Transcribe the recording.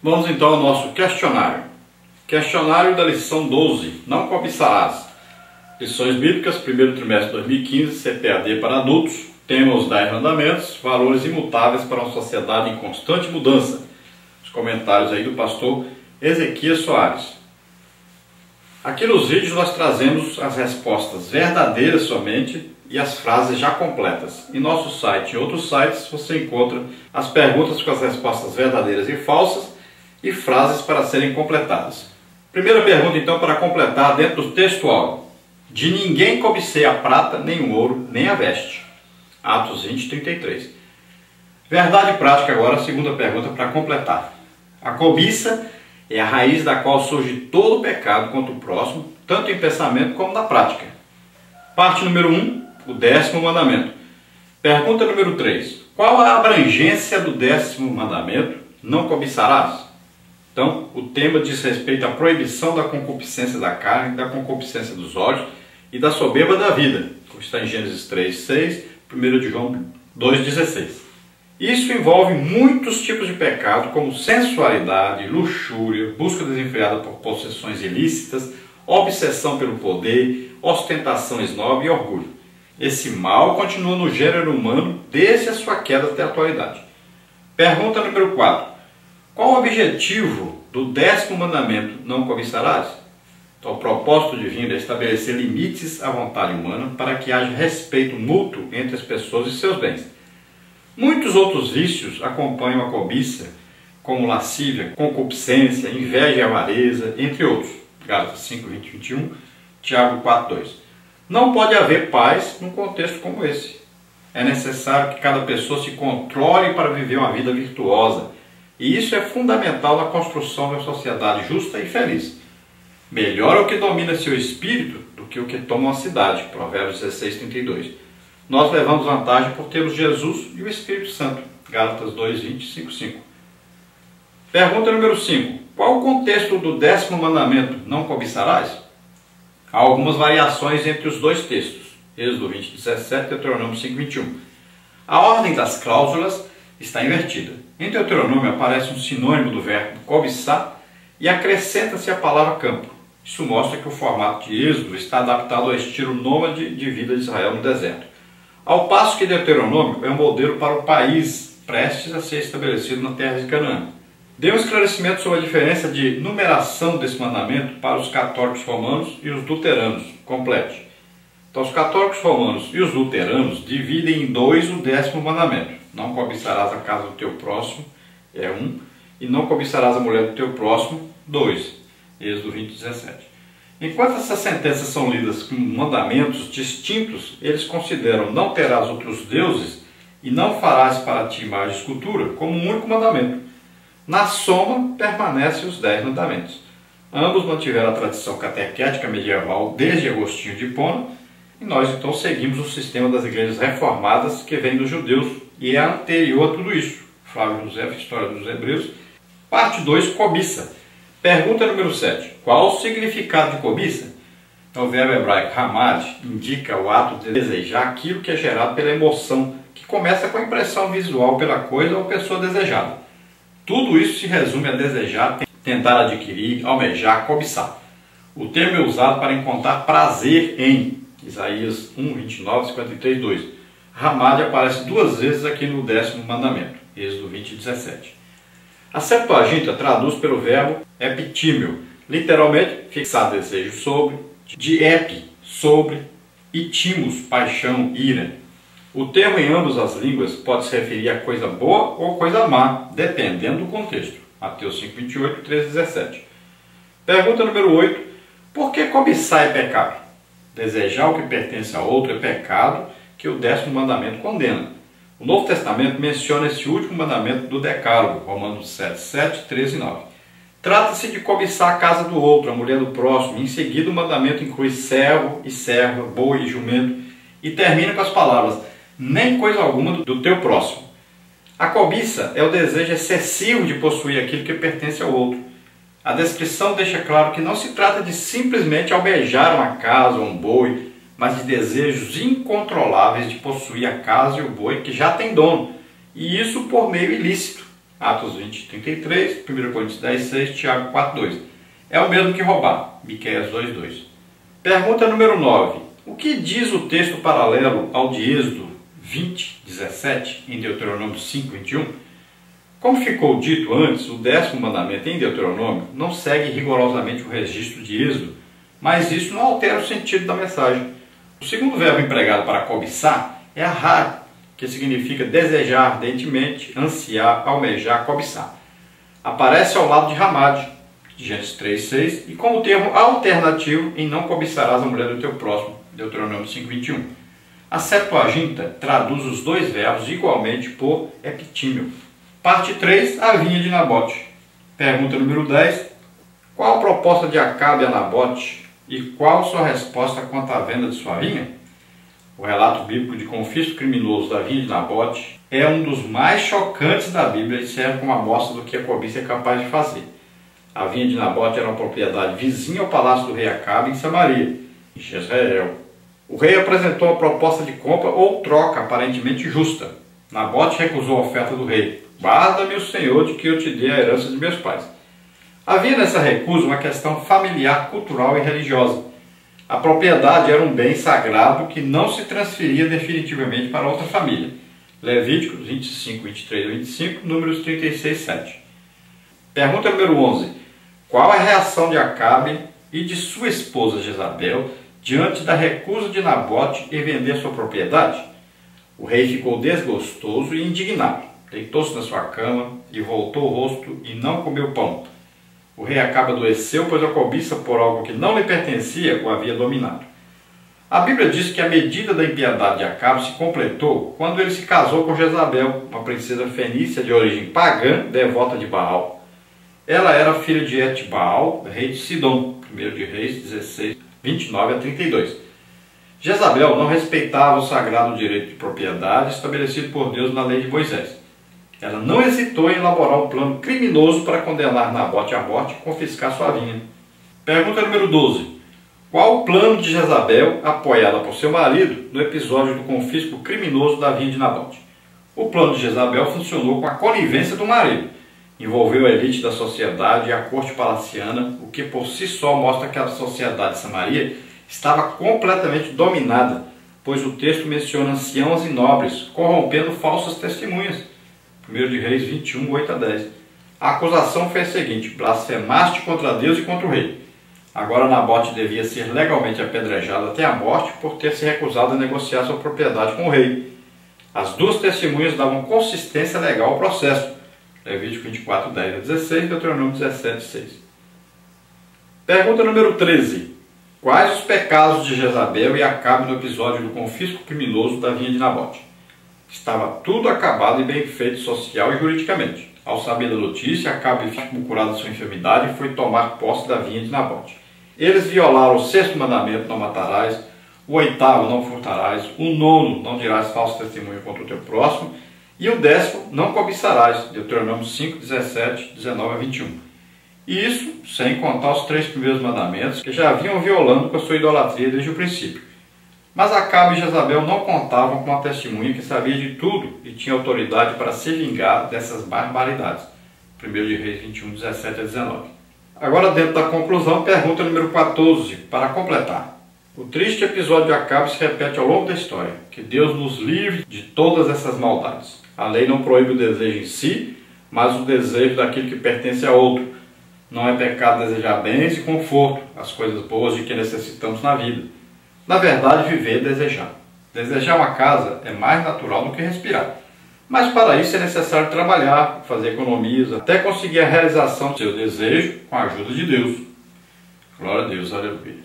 Vamos então ao nosso questionário. Questionário da lição 12, não cobiçarás. Lições bíblicas, primeiro trimestre de 2015, CPAD para adultos. Tema os 10 mandamentos, valores imutáveis para uma sociedade em constante mudança. Os comentários aí do pastor Ezequias Soares. Aqui nos vídeos nós trazemos as respostas verdadeiras somente e as frases já completas. Em nosso site e outros sites você encontra as perguntas com as respostas verdadeiras e falsas e frases para serem completadas. Primeira pergunta então para completar dentro do textual. De ninguém cobicei a prata, nem o ouro, nem a veste. Atos 20, 33. Verdade prática agora, a segunda pergunta para completar. A cobiça é a raiz da qual surge todo o pecado contra o próximo, tanto em pensamento como na prática. Parte número 1, o 10º mandamento. Pergunta número 3. Qual a abrangência do 10º mandamento? Não cobiçarás? Então, o tema diz respeito à proibição da concupiscência da carne, da concupiscência dos olhos e da soberba da vida, como está em Gênesis 3, 6, 1 de João 2,16. Isso envolve muitos tipos de pecado, como sensualidade, luxúria, busca desenfreada por possessões ilícitas, obsessão pelo poder, ostentação esnobe e orgulho. Esse mal continua no gênero humano desde a sua queda até a atualidade. Pergunta número 4. Qual o objetivo do 10º mandamento, não cobiçarás? Então, o propósito divino é estabelecer limites à vontade humana para que haja respeito mútuo entre as pessoas e seus bens. Muitos outros vícios acompanham a cobiça, como lascívia, concupiscência, inveja e avareza, entre outros. Gálatas 5, 20 e 21, Tiago 4, 2. Não pode haver paz num contexto como esse. É necessário que cada pessoa se controle para viver uma vida virtuosa. E isso é fundamental na construção de uma sociedade justa e feliz. Melhor é o que domina seu espírito do que o que toma uma cidade. Provérbios 16, 32. Nós levamos vantagem por termos Jesus e o Espírito Santo. Gálatas 2, 20, 5, 5. Pergunta número 5. Qual o contexto do 10º mandamento, não cobiçarás? Há algumas variações entre os dois textos. Êxodo 20, 17 e Deuteronômio 5, 21. A ordem das cláusulas está invertida. Em Deuteronômio aparece um sinônimo do verbo cobiçar e acrescenta-se a palavra campo. Isso mostra que o formato de Êxodo está adaptado ao estilo nômade de vida de Israel no deserto. Ao passo que Deuteronômio é um modelo para o país prestes a ser estabelecido na terra de Canaã. Dê um esclarecimento sobre a diferença de numeração desse mandamento para os católicos romanos e os luteranos. Complete. Então, os católicos romanos e os luteranos dividem em dois o 10º mandamento. Não cobiçarás a casa do teu próximo, é 1, e não cobiçarás a mulher do teu próximo, 2. Êxodo 20, 17. Enquanto essas sentenças são lidas como mandamentos distintos, eles consideram não terás outros deuses e não farás para ti imagem de escultura como um único mandamento. Na soma, permanecem os 10 mandamentos. Ambos mantiveram a tradição catequética medieval desde Agostinho de Hipona, e nós então seguimos o sistema das igrejas reformadas que vem dos judeus e é anterior a tudo isso. Flávio José, História dos Hebreus. Parte 2, cobiça. Pergunta número 7. Qual o significado de cobiça? Então, o verbo hebraico hamad indica o ato de desejar aquilo que é gerado pela emoção, que começa com a impressão visual pela coisa ou pessoa desejada. Tudo isso se resume a desejar, tentar adquirir, almejar, cobiçar. O termo é usado para encontrar prazer em Isaías 1, 29, 53, 2. Hamad aparece 2 vezes aqui no 10º mandamento, Êxodo 20, 17. A Septuaginta traduz pelo verbo epitímio, literalmente fixar desejo sobre, de epi, sobre, e timos, paixão, ira. O termo em ambas as línguas pode se referir a coisa boa ou coisa má, dependendo do contexto. Mateus 5, 28, 13, 17. Pergunta número 8. Por que cobiçar é pecado? Desejar o que pertence a outro é pecado que o 10º mandamento condena. O Novo Testamento menciona esse último mandamento do Decálogo, Romanos 7, 7, 13 e 9. Trata-se de cobiçar a casa do outro, a mulher do próximo. Em seguida, o mandamento inclui servo e serva, boi e jumento, e termina com as palavras, nem coisa alguma do teu próximo. A cobiça é o desejo excessivo de possuir aquilo que pertence ao outro. A descrição deixa claro que não se trata de simplesmente almejar uma casa ou um boi, mas de desejos incontroláveis de possuir a casa e o boi que já tem dono, e isso por meio ilícito, Atos 20, 33, 1 Coríntios 10, 6, Tiago 4, 2. É o mesmo que roubar, Miqueias 2, 2. Pergunta número 9. O que diz o texto paralelo ao de Êxodo 20, 17, em Deuteronômio 5, 21? Como ficou dito antes, o 10º mandamento em Deuteronômio não segue rigorosamente o registro de Êxodo, mas isso não altera o sentido da mensagem. O segundo verbo empregado para cobiçar é ahar, que significa desejar ardentemente, ansiar, almejar, cobiçar. Aparece ao lado de ramad, de Gênesis 3, 6, e como termo alternativo em não cobiçarás a mulher do teu próximo, Deuteronômio 5, 21. A Septuaginta traduz os dois verbos igualmente por epitímio. Parte 3, a vinha de Nabote. Pergunta número 10. Qual a proposta de Acabe a Nabote e qual sua resposta quanto à venda de sua vinha? O relato bíblico de confisco criminoso da vinha de Nabote é um dos mais chocantes da Bíblia e serve como amostra do que a cobiça é capaz de fazer. A vinha de Nabote era uma propriedade vizinha ao palácio do rei Acabe em Samaria, em Jezreel. O rei apresentou uma proposta de compra ou troca aparentemente justa. Nabote recusou a oferta do rei. Guarda-me o Senhor de que eu te dê a herança de meus pais. Havia nessa recusa uma questão familiar, cultural e religiosa. A propriedade era um bem sagrado que não se transferia definitivamente para outra família. Levíticos 25, 23 a 25, números 36, 7. Pergunta número 11. Qual a reação de Acabe e de sua esposa Jezabel diante da recusa de Nabote em vender sua propriedade? O rei ficou desgostoso e indignado. Deitou-se na sua cama e voltou o rosto e não comeu pão. O rei Acabe adoeceu, pois a cobiça por algo que não lhe pertencia o havia dominado. A Bíblia diz que a medida da impiedade de Acabe se completou quando ele se casou com Jezabel, uma princesa fenícia de origem pagã, devota de Baal. Ela era filha de Etbaal, rei de Sidom, 1 de Reis 16, 29 a 32. Jezabel não respeitava o sagrado direito de propriedade estabelecido por Deus na lei de Moisés. Ela não hesitou em elaborar um plano criminoso para condenar Nabote à morte e confiscar sua vinha. Pergunta número 12. Qual o plano de Jezabel, apoiada por seu marido, no episódio do confisco criminoso da vinha de Nabote? O plano de Jezabel funcionou com a conivência do marido. Envolveu a elite da sociedade e a corte palaciana, o que por si só mostra que a sociedade de Samaria estava completamente dominada, pois o texto menciona anciãos e nobres, corrompendo falsas testemunhas. 1 de Reis 21, 8 a 10. A acusação foi a seguinte: blasfemaste contra Deus e contra o rei. Agora Nabote devia ser legalmente apedrejado até a morte por ter se recusado a negociar sua propriedade com o rei. As duas testemunhas davam consistência legal ao processo. Levítico 24, 10 a 16, Deuteronômio 17, 6. Pergunta número 13. Quais os pecados de Jezabel e Acabe no episódio do confisco criminoso da vinha de Nabote? Estava tudo acabado e bem feito social e juridicamente. Ao saber da notícia, Acabe ficou curado de sua enfermidade e foi tomar posse da vinha de Nabote. Eles violaram o 6º mandamento, não matarás, o 8º, não furtarás, o 9º, não dirás falso testemunho contra o teu próximo, e o 10º, não cobiçarás, Deuteronômio 5, 17, 19 a 21. E isso sem contar os 3 primeiros mandamentos que já vinham violando com a sua idolatria desde o princípio. Mas Acabe e Jezabel não contavam com uma testemunha que sabia de tudo e tinha autoridade para se vingar dessas barbaridades. 1 de Reis 21, 17 a 19. Agora, dentro da conclusão, pergunta número 14, para completar. O triste episódio de Acabe se repete ao longo da história. Que Deus nos livre de todas essas maldades. A lei não proíbe o desejo em si, mas o desejo daquilo que pertence a outro. Não é pecado desejar bens e conforto, as coisas boas de que necessitamos na vida. Na verdade, viver é desejar. Desejar uma casa é mais natural do que respirar. Mas para isso é necessário trabalhar, fazer economias, até conseguir a realização do seu desejo com a ajuda de Deus. Glória a Deus, aleluia.